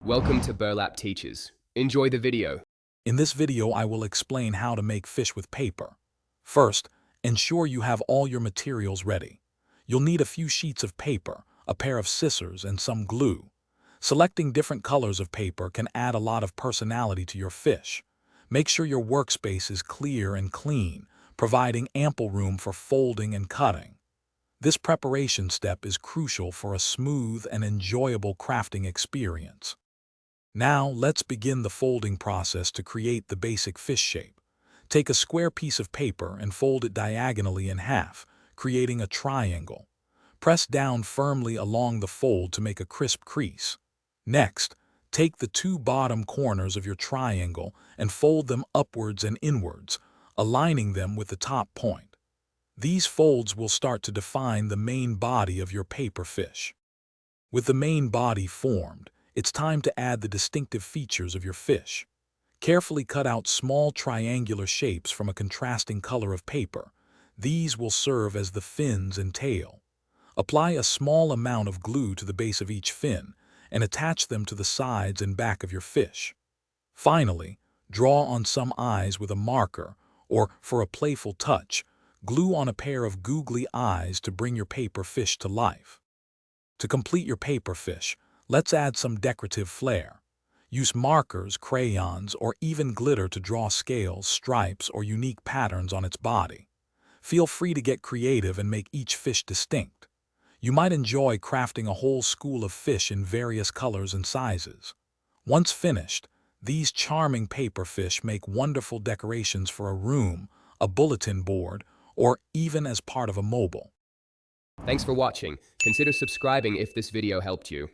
Welcome to Burlap Teachers. Enjoy the video. In this video, I will explain how to make fish with paper. First, ensure you have all your materials ready. You'll need a few sheets of paper, a pair of scissors, and some glue. Selecting different colors of paper can add a lot of personality to your fish. Make sure your workspace is clear and clean, providing ample room for folding and cutting. This preparation step is crucial for a smooth and enjoyable crafting experience. Now, let's begin the folding process to create the basic fish shape. Take a square piece of paper and fold it diagonally in half, creating a triangle. Press down firmly along the fold to make a crisp crease. Next, take the two bottom corners of your triangle and fold them upwards and inwards, aligning them with the top point. These folds will start to define the main body of your paper fish. With the main body formed, it's time to add the distinctive features of your fish. Carefully cut out small triangular shapes from a contrasting color of paper. These will serve as the fins and tail. Apply a small amount of glue to the base of each fin and attach them to the sides and back of your fish. Finally, draw on some eyes with a marker, or for a playful touch, glue on a pair of googly eyes to bring your paper fish to life. To complete your paper fish, let's add some decorative flair. Use markers, crayons, or even glitter to draw scales, stripes, or unique patterns on its body. Feel free to get creative and make each fish distinct. You might enjoy crafting a whole school of fish in various colors and sizes. Once finished, these charming paper fish make wonderful decorations for a room, a bulletin board, or even as part of a mobile. Thanks for watching. Consider subscribing if this video helped you.